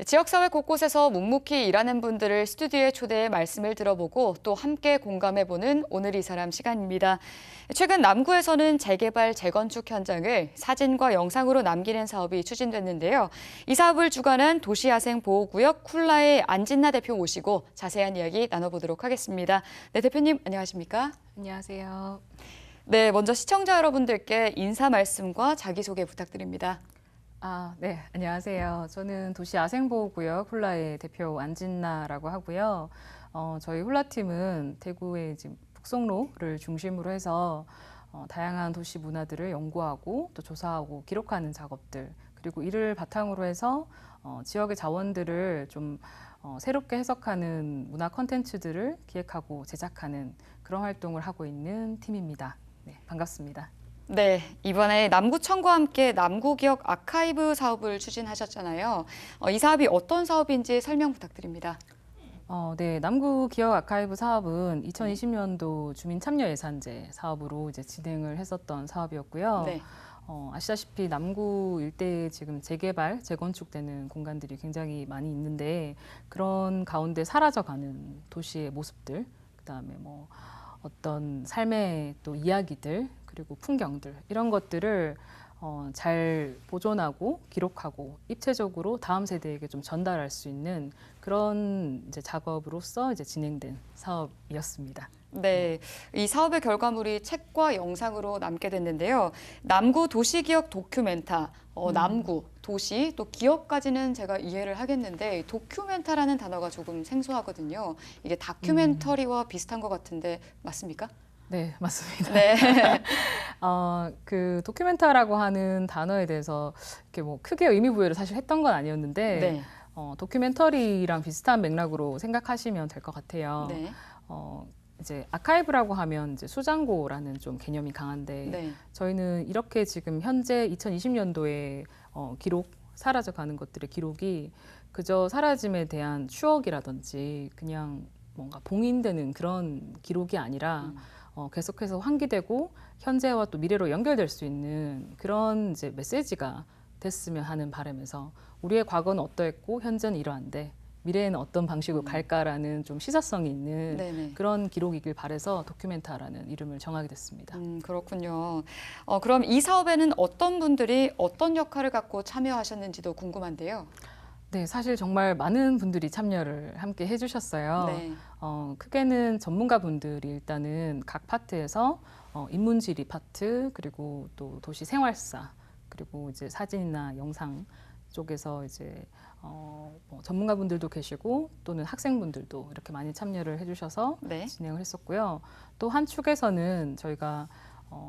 지역사회 곳곳에서 묵묵히 일하는 분들을 스튜디오에 초대해 말씀을 들어보고 또 함께 공감해보는 오늘 이 사람 시간입니다. 최근 남구에서는 재개발, 재건축 현장을 사진과 영상으로 남기는 사업이 추진됐는데요. 이 사업을 주관한 도시야생보호구역 쿨라의 안진나 대표 모시고 자세한 이야기 나눠보도록 하겠습니다. 네, 대표님 안녕하십니까? 안녕하세요. 네, 먼저 시청자 여러분들께 인사 말씀과 자기소개 부탁드립니다. 네, 안녕하세요. 저는 도시야생보호구역 훌라의 대표 안진나라고 하고요. 저희 훌라팀은 대구의 지금 북송로를 중심으로 해서 다양한 도시 문화들을 연구하고 또 조사하고 기록하는 작업들, 그리고 이를 바탕으로 해서 지역의 자원들을 좀 새롭게 해석하는 문화 콘텐츠들을 기획하고 제작하는 그런 활동을 하고 있는 팀입니다. 네, 반갑습니다. 네, 이번에 남구청과 함께 남구기억 아카이브 사업을 추진하셨잖아요. 이 사업이 어떤 사업인지 설명 부탁드립니다. 네, 남구 기억 아카이브 사업은 2020년도 주민 참여 예산제 사업으로 이제 진행을 했었던 사업이었고요. 네. 아시다시피 남구 일대에 지금 재개발, 재건축되는 공간들이 굉장히 많이 있는데 그런 가운데 사라져가는 도시의 모습들, 그다음에 뭐 어떤 삶의 또 이야기들 그리고 풍경들 이런 것들을 잘 보존하고 기록하고 입체적으로 다음 세대에게 좀 전달할 수 있는 그런 이제 작업으로서 이제 진행된 사업이었습니다. 네, 이 사업의 결과물이 책과 영상으로 남게 됐는데요. 남구 도시기억 도큐멘타, 남구, 도시, 또 기억까지는 제가 이해를 하겠는데 도큐멘타라는 단어가 조금 생소하거든요. 이게 다큐멘터리와 비슷한 것 같은데 맞습니까? 네, 맞습니다. 네. 그 도큐멘터라고 하는 단어에 대해서 이렇게 뭐 크게 의미 부여를 사실 했던 건 아니었는데 네. 도큐멘터리랑 비슷한 맥락으로 생각하시면 될 것 같아요. 네. 이제 아카이브라고 하면 이제 수장고라는 좀 개념이 강한데 네. 저희는 이렇게 지금 현재 2020년도에 기록 사라져가는 것들의 기록이 그저 사라짐에 대한 추억이라든지 그냥 뭔가 봉인되는 그런 기록이 아니라 계속해서 환기되고 현재와 또 미래로 연결될 수 있는 그런 이제 메시지가 됐으면 하는 바람에서 우리의 과거는 어떠했고 현재는 이러한데 미래에는 어떤 방식으로 갈까라는 좀 시사성이 있는 네네. 그런 기록이길 바래서 도큐멘타라는 이름을 정하게 됐습니다. 그렇군요. 그럼 이 사업에는 어떤 분들이 어떤 역할을 갖고 참여하셨는지도 궁금한데요. 네, 사실 정말 많은 분들이 참여를 함께 해주셨어요. 네. 크게는 전문가분들이 일단은 각 파트에서 인문지리 파트 그리고 또 도시 생활사 그리고 이제 사진이나 영상 쪽에서 이제 뭐 전문가분들도 계시고 또는 학생분들도 이렇게 많이 참여를 해주셔서 네. 진행을 했었고요. 또 한 축에서는 저희가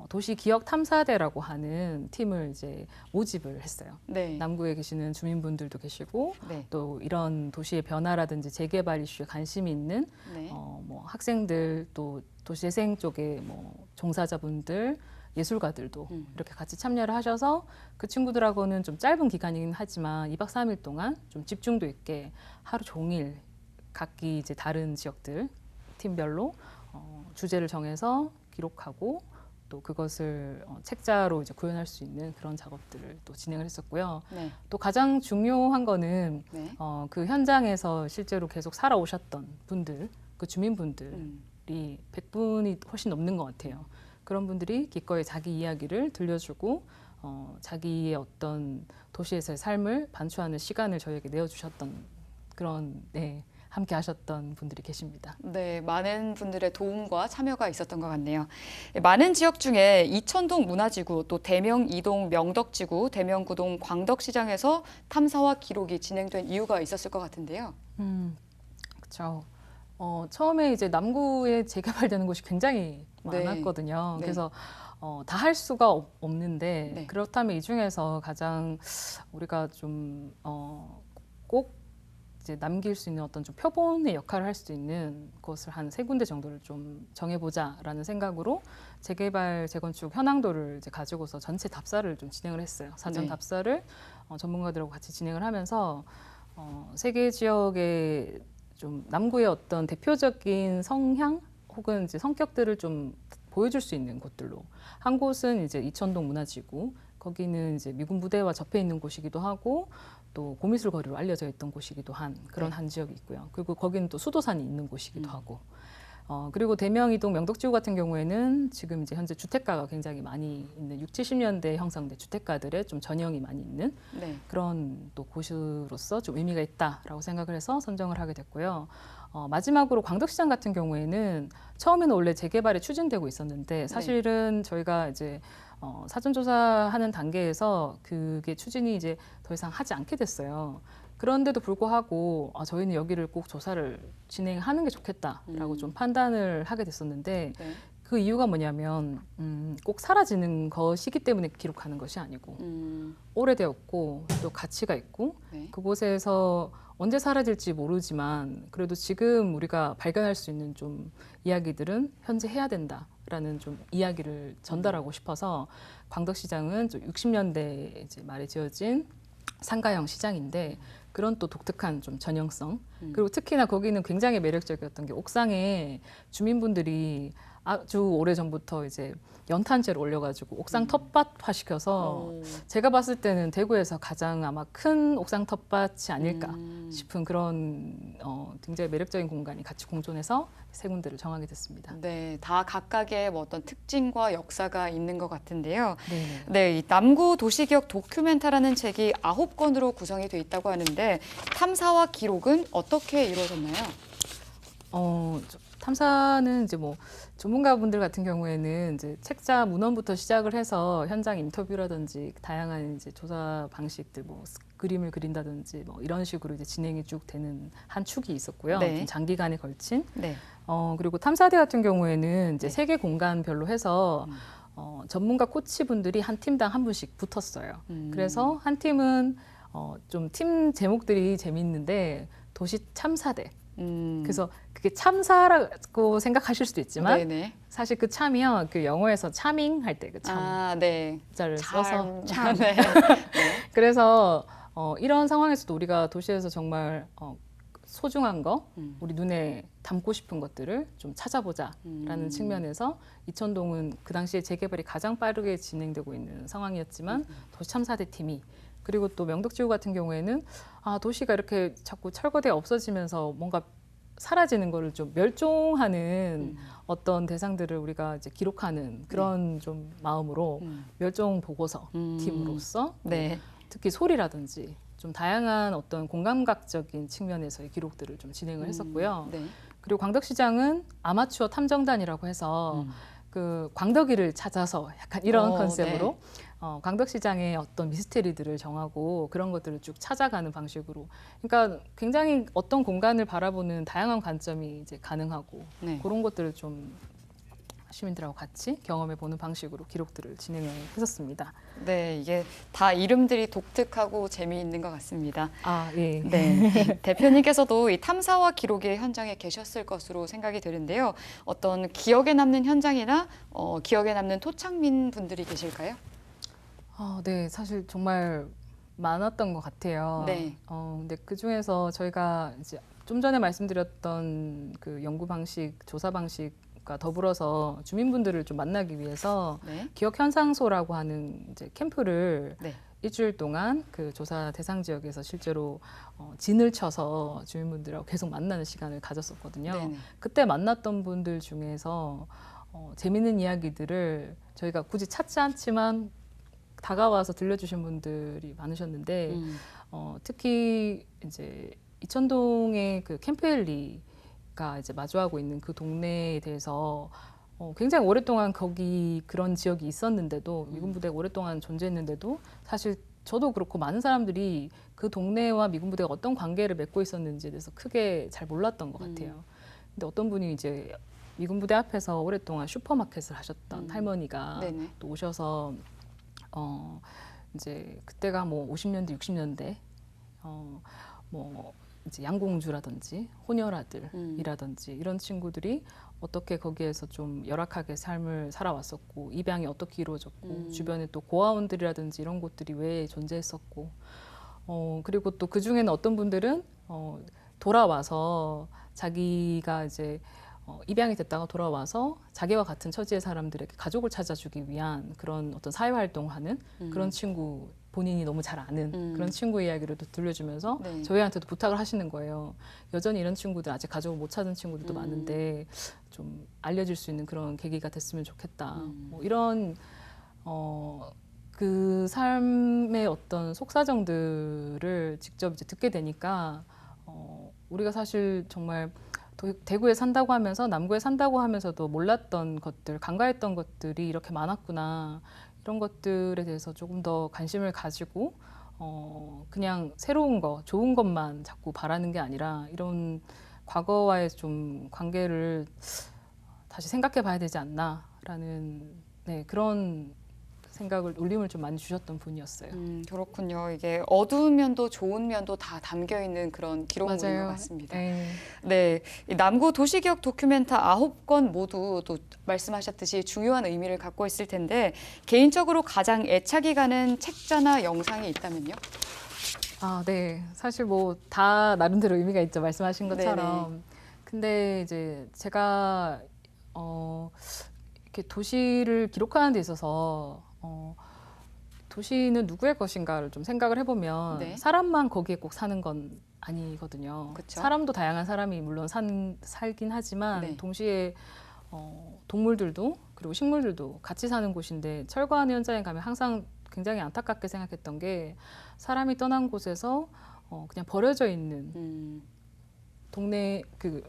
도시 기억 탐사대라고 하는 팀을 이제 모집을 했어요. 네. 남구에 계시는 주민분들도 계시고 네. 또 이런 도시의 변화라든지 재개발 이슈에 관심이 있는 네. 뭐 학생들 또 도시재생 쪽에 뭐 종사자분들 예술가들도 이렇게 같이 참여를 하셔서 그 친구들하고는 좀 짧은 기간이긴 하지만 2박 3일 동안 좀 집중도 있게 하루 종일 각기 이제 다른 지역들 팀별로 주제를 정해서 기록하고 또 그것을 책자로 이제 구현할 수 있는 그런 작업들을 또 진행을 했었고요. 네. 또 가장 중요한 거는 네. 그 현장에서 실제로 계속 살아오셨던 분들, 그 주민분들이 100분이 훨씬 넘는 것 같아요. 그런 분들이 기꺼이 자기 이야기를 들려주고 자기의 어떤 도시에서의 삶을 반추하는 시간을 저희에게 내어주셨던 그런 함께 하셨던 분들이 계십니다. 네, 많은 분들의 도움과 참여가 있었던 것 같네요. 많은 지역 중에 이천동 문화지구, 또 대명 2동 명덕지구, 대명구동 광덕시장에서 탐사와 기록이 진행된 이유가 있었을 것 같은데요. 그렇죠. 처음에 이제 남구에 재개발되는 곳이 굉장히 네. 많았거든요. 네. 그래서 다 할 수가 없는데 네. 그렇다면 이 중에서 가장 우리가 좀 꼭 이제 남길 수 있는 어떤 좀 표본의 역할을 할 수 있는 곳을 한 3군데 정도를 좀 정해보자라는 생각으로 재개발, 재건축 현황도를 이제 가지고서 전체 답사를 좀 진행을 했어요. 사전 네. 답사를 전문가들하고 같이 진행을 하면서 3개 지역의 좀 남구의 어떤 대표적인 성향 혹은 이제 성격들을 좀 보여줄 수 있는 곳들로 한 곳은 이제 이천동 문화지구 거기는 이제 미군 부대와 접해 있는 곳이기도 하고 또 고미술 거리로 알려져 있던 곳이기도 한 그런 한 지역이 있고요. 그리고 거기는 또 수도산이 있는 곳이기도 하고. 그리고 대명이동 명덕지구 같은 경우에는 지금 이제 현재 주택가가 굉장히 많이 있는 60, 70년대 형성된 주택가들의 좀 전형이 많이 있는 네. 그런 또 곳으로서 좀 의미가 있다라고 생각을 해서 선정을 하게 됐고요. 마지막으로 광덕시장 같은 경우에는 처음에는 원래 재개발이 추진되고 있었는데 사실은 저희가 이제 사전조사하는 단계에서 그게 추진이 이제 더 이상 하지 않게 됐어요. 그런데도 불구하고 저희는 여기를 꼭 조사를 진행하는 게 좋겠다라고 좀 판단을 하게 됐었는데 네. 그 이유가 뭐냐면 꼭 사라지는 것이기 때문에 기록하는 것이 아니고 오래되었고 또 가치가 있고 네. 그곳에서 언제 사라질지 모르지만 그래도 지금 우리가 발견할 수 있는 좀 이야기들은 현재 해야 된다라는 좀 이야기를 전달하고 싶어서 광덕시장은 좀 60년대 이제 말에 지어진 상가형 시장인데 그런 또 독특한 좀 전형성 그리고 특히나 거기는 굉장히 매력적이었던 게 옥상에 주민분들이 아주 오래 전부터 이제 연탄재를 올려가지고 옥상 텃밭화 시켜서 제가 봤을 때는 대구에서 가장 아마 큰 옥상 텃밭이 아닐까 싶은 그런 굉장히 매력적인 공간이 같이 공존해서 세 군데를 정하게 됐습니다. 네, 다 각각의 뭐 어떤 특징과 역사가 있는 것 같은데요. 네. 네, 이 남구 도시기억 도큐멘터라는 책이 9권으로 구성이 돼 있다고 하는데 탐사와 기록은 어떻게 이루어졌나요? 탐사는 이제 뭐 전문가분들 같은 경우에는 이제 책자 문헌부터 시작을 해서 현장 인터뷰라든지 다양한 이제 조사 방식들 뭐 그림을 그린다든지 뭐 이런 식으로 이제 진행이 쭉 되는 한 축이 있었고요. 네. 좀 장기간에 걸친. 네. 그리고 탐사대 같은 경우에는 이제 네. 세 개 공간별로 해서 전문가 코치분들이 한 팀당 한 분씩 붙었어요. 그래서 한 팀은 좀 팀 제목들이 재미있는데 도시 참사대. 그래서 그게 참사라고 생각하실 수도 있지만 네네. 사실 그 참이요 그 영어에서 차밍 할 때 그 참 네. 자를 써서 참. 참. 네. 그래서 이런 상황에서도 우리가 도시에서 정말 소중한 거 우리 눈에 담고 싶은 것들을 좀 찾아보자라는 측면에서 이천동은 그 당시에 재개발이 가장 빠르게 진행되고 있는 상황이었지만 도시 참사대 팀이 그리고 또 명덕지구 같은 경우에는 도시가 이렇게 자꾸 철거돼 없어지면서 뭔가 사라지는 거를 좀 멸종하는 어떤 대상들을 우리가 이제 기록하는 그런 좀 마음으로 멸종 보고서 팀으로서 네. 특히 소리라든지 좀 다양한 어떤 공감각적인 측면에서의 기록들을 좀 진행을 했었고요. 네. 그리고 광덕시장은 아마추어 탐정단이라고 해서 그 광덕이를 찾아서 약간 이런 컨셉으로 광덕시장의 어떤 미스테리들을 정하고 그런 것들을 쭉 찾아가는 방식으로 그러니까 굉장히 어떤 공간을 바라보는 다양한 관점이 이제 가능하고 네. 그런 것들을 좀 시민들하고 같이 경험해보는 방식으로 기록들을 진행을 했었습니다. 네, 이게 다 이름들이 독특하고 재미있는 것 같습니다. 예. 네, 대표님께서도 이 탐사와 기록의 현장에 계셨을 것으로 생각이 드는데요. 어떤 기억에 남는 현장이나 기억에 남는 토착민 분들이 계실까요? 네, 사실 정말 많았던 것 같아요. 네. 근데 그 중에서 저희가 이제 좀 전에 말씀드렸던 그 연구 방식, 조사 방식과 더불어서 주민분들을 좀 만나기 위해서 네. 기억 현상소라고 하는 이제 캠프를 네. 일주일 동안 그 조사 대상 지역에서 실제로 진을 쳐서 주민분들하고 계속 만나는 시간을 가졌었거든요. 네네. 그때 만났던 분들 중에서 재밌는 이야기들을 저희가 굳이 찾지 않지만 다가와서 들려주신 분들이 많으셨는데 특히 이제 이천동의 그 캠프헬리가 이제 마주하고 있는 그 동네에 대해서 굉장히 오랫동안 거기 그런 지역이 있었는데도 미군 부대가 오랫동안 존재했는데도 사실 저도 그렇고 많은 사람들이 그 동네와 미군 부대가 어떤 관계를 맺고 있었는지에 대해서 크게 잘 몰랐던 것 같아요. 근데 어떤 분이 이제 미군 부대 앞에서 오랫동안 슈퍼마켓을 하셨던 할머니가 네네. 또 오셔서 이제 그때가 뭐 50년대, 60년대 뭐 이제 양공주라든지 호녀라들이라든지 이런 친구들이 어떻게 거기에서 좀 열악하게 삶을 살아왔었고 입양이 어떻게 이루어졌고 주변에 또 고아원들이라든지 이런 곳들이 왜 존재했었고 그리고 또 그 중에는 어떤 분들은 돌아와서 자기가 이제 입양이 됐다가 돌아와서 자기와 같은 처지의 사람들에게 가족을 찾아주기 위한 그런 어떤 사회활동하는 그런 친구, 본인이 너무 잘 아는 그런 친구 이야기를 또 들려주면서 네. 저희한테도 부탁을 하시는 거예요. 여전히 이런 친구들, 아직 가족을 못 찾은 친구들도 많은데 좀 알려질 수 있는 그런 계기가 됐으면 좋겠다. 뭐 이런 그 삶의 어떤 속사정들을 직접 이제 듣게 되니까 우리가 사실 정말 대구에 산다고 하면서 남구에 산다고 하면서도 몰랐던 것들, 간과했던 것들이 이렇게 많았구나. 이런 것들에 대해서 조금 더 관심을 가지고 그냥 새로운 거, 좋은 것만 자꾸 바라는 게 아니라 이런 과거와의 좀 관계를 다시 생각해 봐야 되지 않나라는 네, 그런 생각을 울림을 좀 많이 주셨던 분이었어요. 그렇군요. 이게 어두운 면도 좋은 면도 다 담겨 있는 그런 기록물인 것 같습니다. 네. 네, 이 남구 도시기억 다큐멘터 9건 모두 또 말씀하셨듯이 중요한 의미를 갖고 있을 텐데 개인적으로 가장 애착이 가는 책자나 영상이 있다면요? 아, 네. 사실 뭐 다 나름대로 의미가 있죠. 말씀하신 것처럼. 네네. 근데 이제 제가 이렇게 도시를 기록하는 데 있어서 도시는 누구의 것인가를 좀 생각을 해보면 네. 사람만 거기에 꼭 사는 건 아니거든요. 그쵸. 사람도 다양한 사람이 물론 살긴 하지만 네. 동시에 동물들도 그리고 식물들도 같이 사는 곳인데 철거하는 현장에 가면 항상 굉장히 안타깝게 생각했던 게 사람이 떠난 곳에서 그냥 버려져 있는 동네 그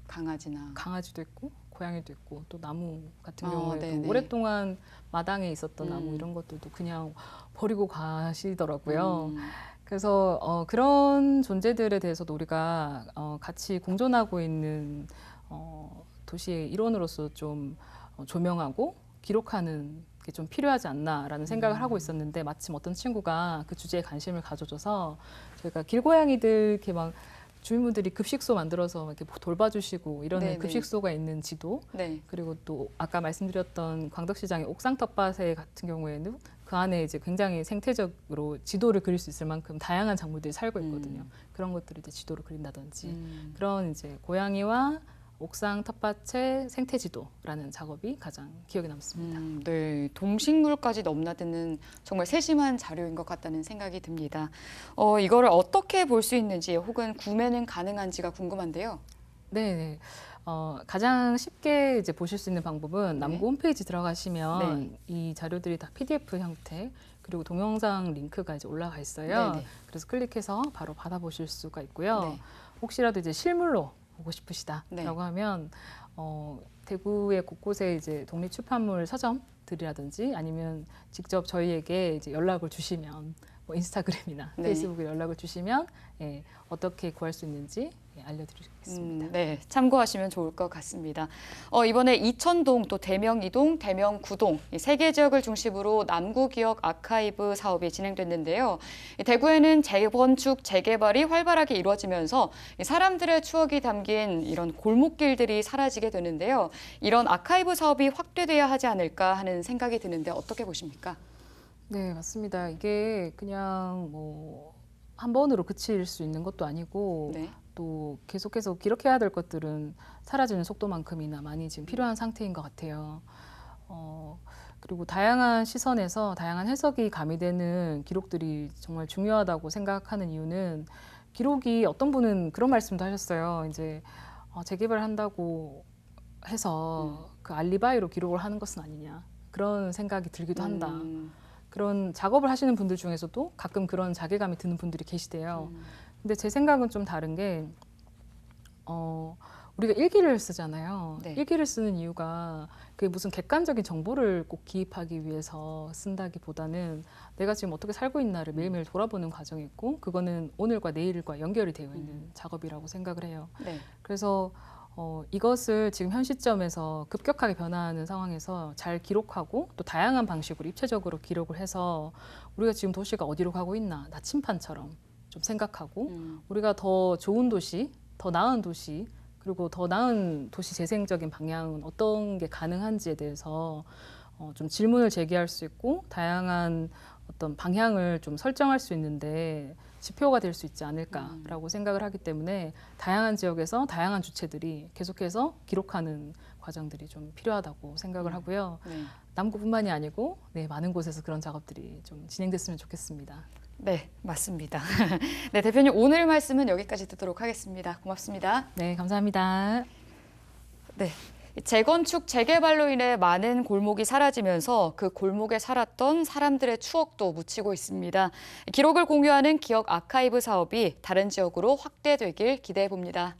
강아지나. 강아지도 있고 고양이도 있고 또 나무 같은 어, 경우에도 네네. 오랫동안 마당에 있었던 나무 이런 것들도 그냥 버리고 가시더라고요. 그래서 그런 존재들에 대해서도 우리가 같이 공존하고 있는 도시의 일원으로서 좀 조명하고 기록하는 게 좀 필요하지 않나라는 생각을 하고 있었는데 마침 어떤 친구가 그 주제에 관심을 가져줘서 저희가 길고양이들 이렇게 막 주민분들이 급식소 만들어서 이렇게 돌봐주시고 이러는 네네. 급식소가 있는 지도 네. 그리고 또 아까 말씀드렸던 광덕시장의 옥상 텃밭에 같은 경우에는 그 안에 이제 굉장히 생태적으로 지도를 그릴 수 있을 만큼 다양한 작물들이 살고 있거든요. 그런 것들을 이제 지도를 그린다든지 그런 이제 고양이와 옥상 텃밭의 생태 지도라는 작업이 가장 기억에 남습니다. 네, 동식물까지 넘나드는 정말 세심한 자료인 것 같다는 생각이 듭니다. 이거를 어떻게 볼 수 있는지 혹은 구매는 가능한지가 궁금한데요. 네, 가장 쉽게 이제 보실 수 있는 방법은 네. 남구 홈페이지 들어가시면 네. 이 자료들이 다 PDF 형태 그리고 동영상 링크가 이제 올라가 있어요. 네네. 그래서 클릭해서 바로 받아보실 수가 있고요. 네. 혹시라도 이제 실물로 보고 싶으시다라고 네. 하면 대구의 곳곳에 이제 독립출판물 서점들이라든지 아니면 직접 저희에게 이제 연락을 주시면 뭐 인스타그램이나 네. 페이스북에 연락을 주시면 예, 어떻게 구할 수 있는지 예, 알려드리겠습니다. 네, 참고하시면 좋을 것 같습니다. 이번에 이천동, 또 대명이동, 대명구동 이 세 개 지역을 중심으로 남구기억 아카이브 사업이 진행됐는데요. 이 대구에는 재건축, 재개발이 활발하게 이루어지면서 이 사람들의 추억이 담긴 이런 골목길들이 사라지게 되는데요. 이런 아카이브 사업이 확대돼야 하지 않을까 하는 생각이 드는데 어떻게 보십니까? 네, 맞습니다. 이게 그냥 뭐 한 번으로 그칠 수 있는 것도 아니고 네. 또 계속해서 기록해야 될 것들은 사라지는 속도만큼이나 많이 지금 필요한 상태인 것 같아요. 그리고 다양한 시선에서 다양한 해석이 가미되는 기록들이 정말 중요하다고 생각하는 이유는 기록이 어떤 분은 그런 말씀도 하셨어요. 이제 재개발한다고 해서 그 알리바이로 기록을 하는 것은 아니냐. 그런 생각이 들기도 한다. 그런 작업을 하시는 분들 중에서도 가끔 그런 자괴감이 드는 분들이 계시대요. 근데 제 생각은 좀 다른 게 우리가 일기를 쓰잖아요. 네. 일기를 쓰는 이유가 그게 무슨 객관적인 정보를 꼭 기입하기 위해서 쓴다기보다는 내가 지금 어떻게 살고 있나를 매일매일 돌아보는 과정이 있고 그거는 오늘과 내일과 연결이 되어 있는 작업이라고 생각을 해요. 네. 그래서 이것을 지금 현 시점에서 급격하게 변화하는 상황에서 잘 기록하고 또 다양한 방식으로 입체적으로 기록을 해서 우리가 지금 도시가 어디로 가고 있나 나침판처럼 좀 생각하고 우리가 더 좋은 도시, 더 나은 도시 그리고 더 나은 도시 재생적인 방향은 어떤 게 가능한지에 대해서 좀 질문을 제기할 수 있고 다양한 어떤 방향을 좀 설정할 수 있는데 지표가 될 수 있지 않을까라고 생각을 하기 때문에 다양한 지역에서 다양한 주체들이 계속해서 기록하는 과정들이 좀 필요하다고 생각을 하고요. 네. 남구뿐만이 아니고 많은 곳에서 그런 작업들이 좀 진행됐으면 좋겠습니다. 네, 맞습니다. 네, 대표님 오늘 말씀은 여기까지 듣도록 하겠습니다. 고맙습니다. 네, 감사합니다. 네. 재건축, 재개발로 인해 많은 골목이 사라지면서 그 골목에 살았던 사람들의 추억도 묻히고 있습니다. 기록을 공유하는 기억 아카이브 사업이 다른 지역으로 확대되길 기대해 봅니다.